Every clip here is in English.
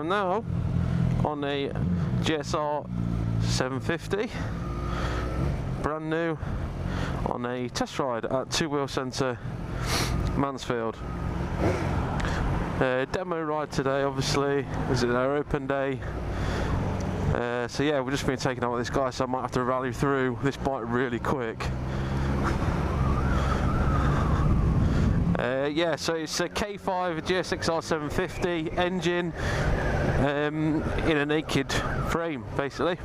am now on a GSR-S750, brand new, on a test ride at Two Wheel Centre, Mansfield. Demo ride today, obviously, as it's our open day. So yeah, we've just been taking out with this guy, so I might have to rally through this bike really quick. Yeah, so it's a K5 GSX-R750 engine in a naked frame, basically,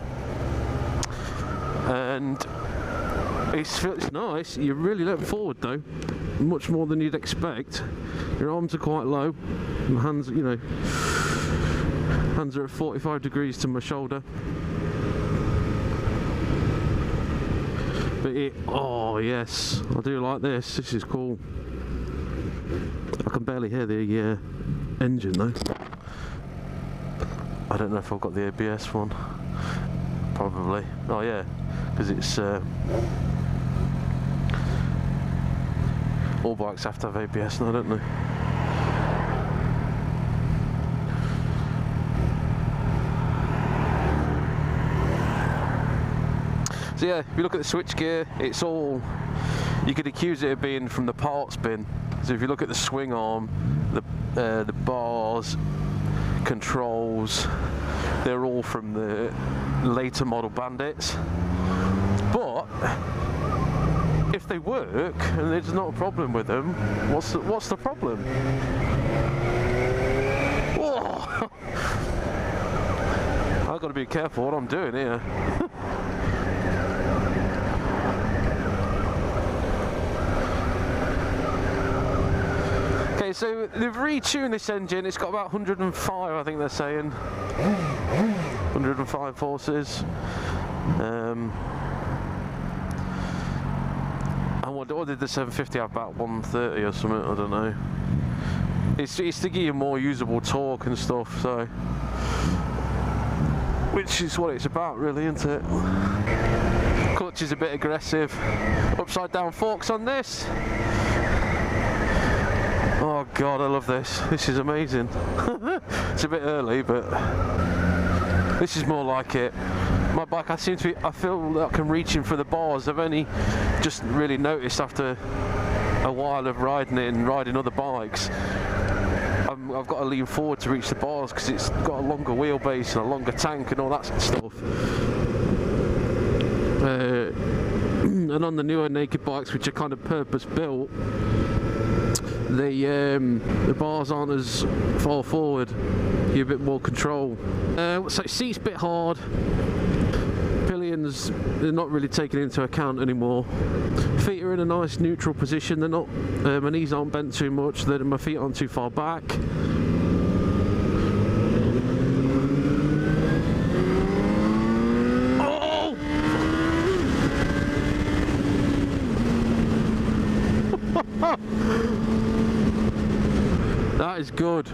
and it's nice. You're really looking forward though, much more than you'd expect. Your arms are quite low, and hands, you know, hands are at 45 degrees to my shoulder. But oh yes, I do like this. This is cool. I can barely hear the engine though. I don't know if I've got the ABS one. Probably. Oh yeah, because it's all bikes have to have ABS now, don't they? So yeah, if you look at the switchgear, it's all, you could accuse it of being from the parts bin. So if you look at the swing arm, the bars, controls, they're all from the later model Bandits. But if they work and there's not a problem with them, what's the problem? Whoa! I've got to be careful what I'm doing here. Okay, so they've retuned this engine. It's got about 105, I think they're saying. 105 horses. And what did the 750 have? About 130 or something, I don't know. It's to give you more usable torque and stuff, so, which is what it's about really, isn't it? Clutch is a bit aggressive. Upside down forks on this. Oh god, I love this. This is amazing. It's a bit early, but this is more like it. My bike, I feel like I'm reaching for the bars. I've only just really noticed after a while of riding it and riding other bikes. I've got to lean forward to reach the bars because it's got a longer wheelbase and a longer tank and all that sort of stuff. And on the newer naked bikes, which are kind of purpose built, the bars aren't as far forward. You have a bit more control. So seat's a bit hard. Pillions, they're not really taken into account anymore. Feet are in a nice neutral position. They're not. My knees aren't bent too much. My feet aren't too far back. Oh! That is good.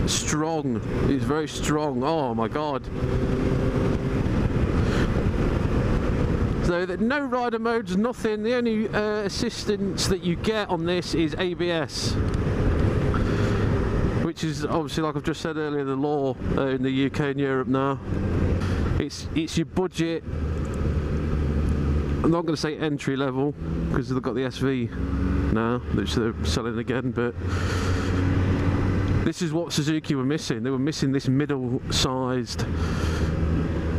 Strong. It's very strong. Oh my god. So no rider modes, nothing. The only assistance that you get on this is ABS, which is obviously, like I've just said earlier, the law in the UK and Europe now. It's your budget. I'm not going to say entry level because they've got the SV now, which they're selling again, but this is what Suzuki were missing. They were missing this middle-sized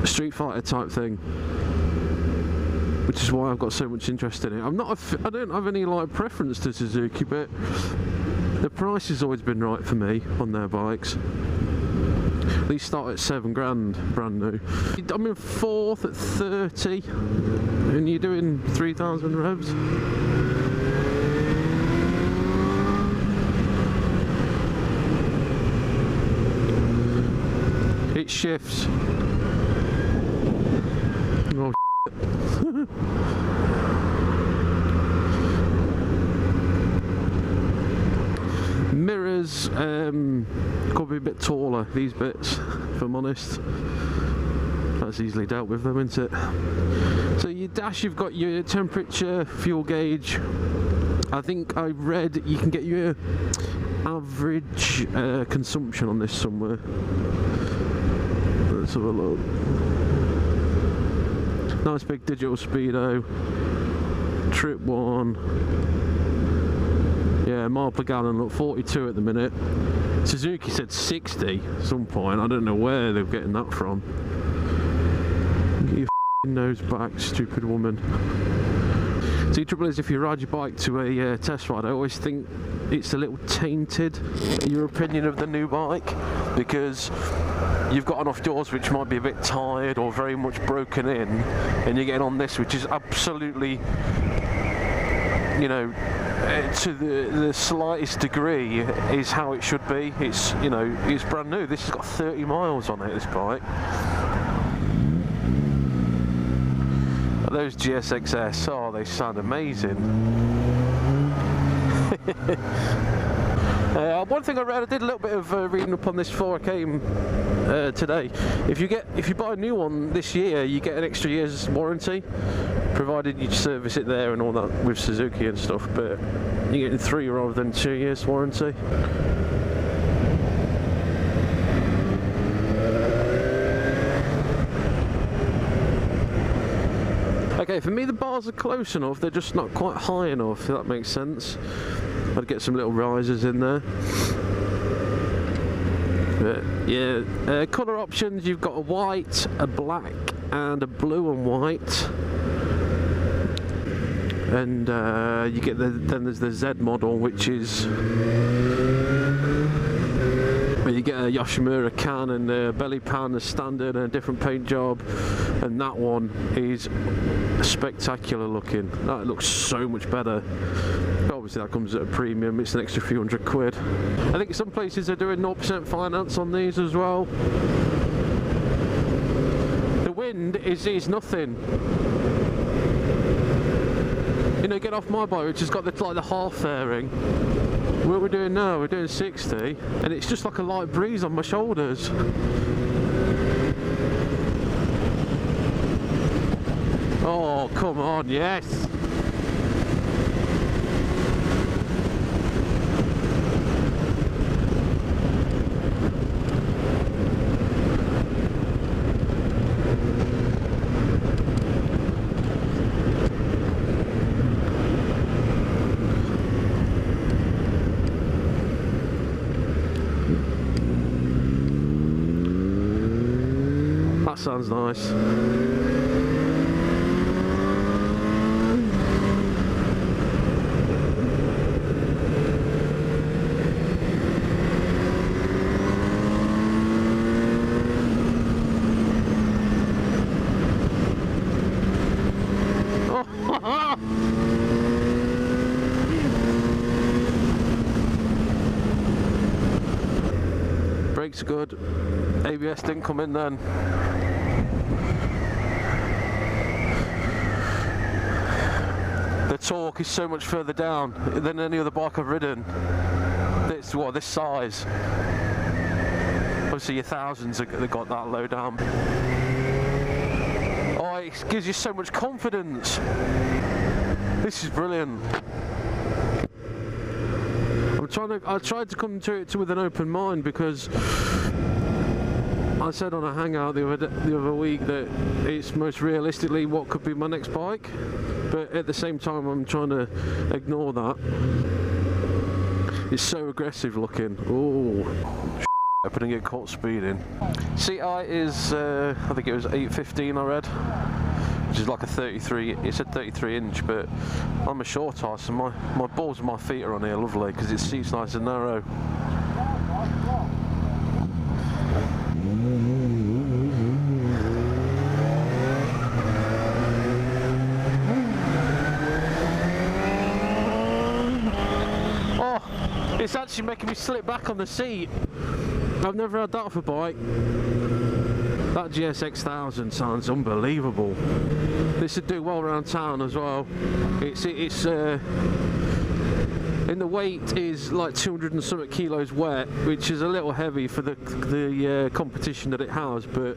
streetfighter type thing, which is why I've got so much interest in it. I don't have any like preference to Suzuki, but the price has always been right for me on their bikes. These start at 7 grand, brand new. I'm in 4th at 30, and you're doing 3,000 revs. It shifts. Oh shit. Mirrors could be a bit taller, these bits, if I'm honest. That's easily dealt with though, isn't it? So your dash, you've got your temperature, fuel gauge. I think I read you can get your average consumption on this somewhere. Let's have a look. Nice big digital speedo. Trip 1. Yeah, mile per gallon, look, 42 at the minute. Suzuki said 60 at some point. I don't know where they're getting that from. Get your nose back, stupid woman. See, the trouble is, if you ride your bike to a test ride, I always think it's a little tainted, your opinion of the new bike, because you've got enough yours which might be a bit tired or very much broken in, and you're getting on this which is absolutely, you know, to the slightest degree is how it should be. It's, you know, it's brand new. This has got 30 miles on it, this bike. Those GSX-S, oh, they sound amazing. One thing I read, I did a little bit of reading up on this before I came today. If you buy a new one this year, you get an extra year's warranty, provided you service it there and all that with Suzuki and stuff. But you're getting 3 rather than 2 years warranty. Okay, for me the bars are close enough, they're just not quite high enough, if that makes sense. I'd get some little risers in there. But yeah, colour options, you've got a white, a black and a blue and white. And you get then there's the Z model, which is where you get a Yoshimura can and a belly pan as standard and a different paint job, and that one is spectacular looking. That looks so much better. Obviously that comes at a premium, it's an extra few £100. I think some places are doing 0% finance on these as well. The wind is nothing. You know, get off my bike which has got the half fairing. What we're doing now, we're doing 60, and it's just like a light breeze on my shoulders. Oh, come on, yes! That sounds nice. Brakes are good. ABS didn't come in then. The torque is so much further down than any other bike I've ridden. This size. Obviously your thousands have got that low down. Oh, it gives you so much confidence. This is brilliant. I tried to come to it with an open mind, because I said on a hangout the other week that it's most realistically what could be my next bike, but at the same time I'm trying to ignore that. It's so aggressive looking. Oh, I didn't get caught speeding. Seat height is I think it was 815 I read, which is like a 33, it said 33 inch, but I'm a short ass, so my balls and my feet are on here lovely, because it seats nice and narrow. Oh, it's actually making me slip back on the seat. I've never had that off a bike. That GSX-1000 sounds unbelievable. This would do well around town as well. It's in the weight is like 200 and something kilos wet, which is a little heavy for the competition that it has, but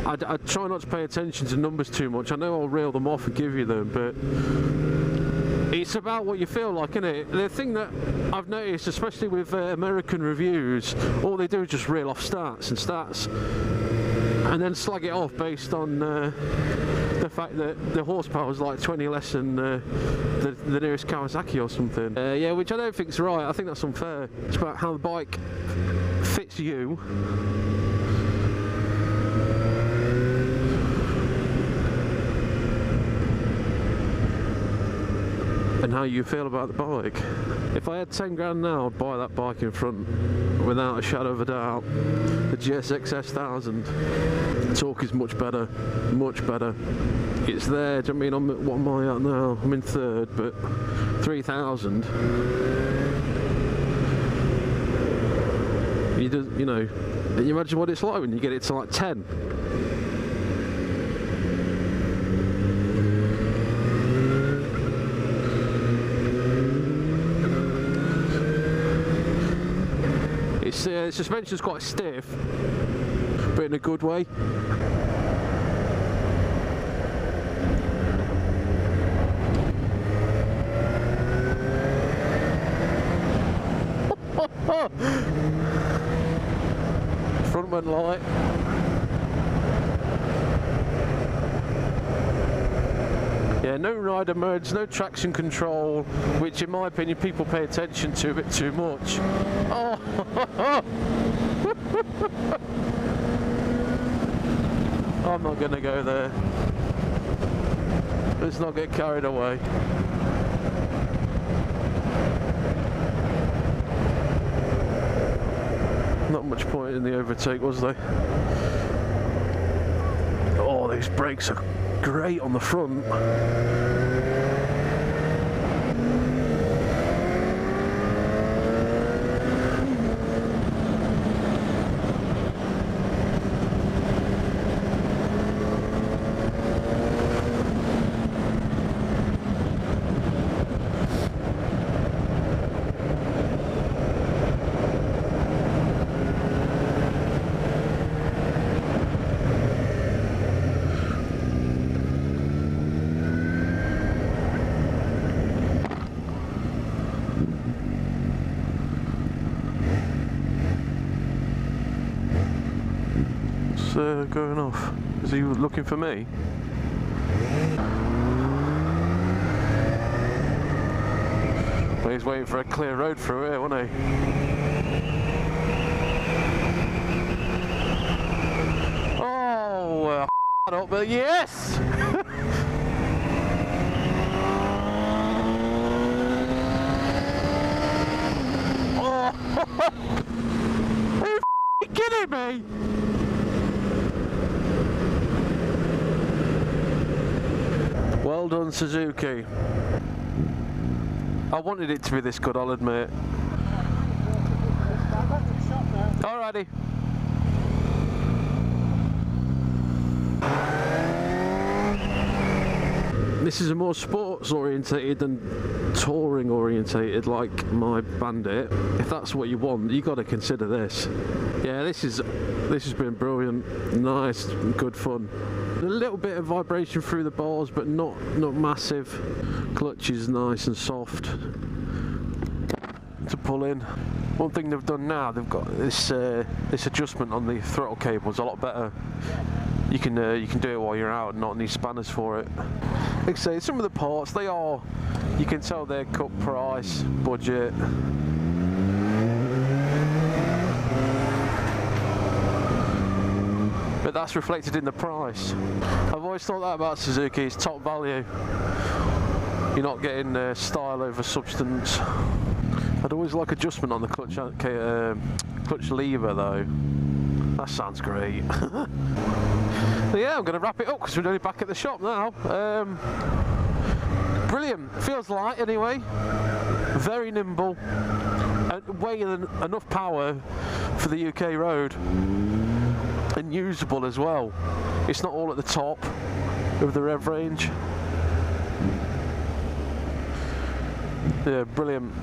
I try not to pay attention to numbers too much. I know I'll reel them off and give you them, but It's about what you feel like, isn't it? The thing that I've noticed, especially with American reviews, all they do is just reel off stats and then slag it off based on the fact that the horsepower is like 20 less than the nearest Kawasaki or something. Yeah, which I don't think is right. I think that's unfair. It's about how the bike fits you. And how you feel about the bike. If I had 10 grand now, I'd buy that bike in front without a shadow of a doubt. The GSX-S750. The torque is much better, much better. It's there. Do you know what I mean? What am I at now? I'm in third, but 3,000. You know, can you imagine what it's like when you get it to like 10? Suspension's quite stiff, but in a good way. Front one light. Yeah, no rider modes, no traction control, which in my opinion people pay attention to a bit too much. Oh! I'm not going to go there. Let's not get carried away. Not much point in the overtake, was there? Oh, these brakes are great on the front. Going off. Is he looking for me? Well, he's waiting for a clear road through here, wasn't he? Oh, up, but yes! Oh! Are you kidding me? Well done, Suzuki. I wanted it to be this good, I'll admit. Alrighty. This is a more sports orientated than touring orientated, like my Bandit. If that's what you want, you got to consider this. Yeah, this has been brilliant, nice, good fun. A little bit of vibration through the bars, but not massive. Clutch is nice and soft to pull in. One thing they've done now, they've got this adjustment on the throttle cable is a lot better. You can do it while you're out and not need spanners for it. Like I say, some of the parts, you can tell they're cut price, budget. But that's reflected in the price. I've always thought that about Suzuki, it's top value. You're not getting style over substance. I'd always like adjustment on the clutch lever though. That sounds great. Yeah, I'm going to wrap it up because we're only back at the shop now. Brilliant, feels light anyway. Very nimble. Way enough power for the UK road. And usable as well. It's not all at the top of the rev range. Yeah, brilliant.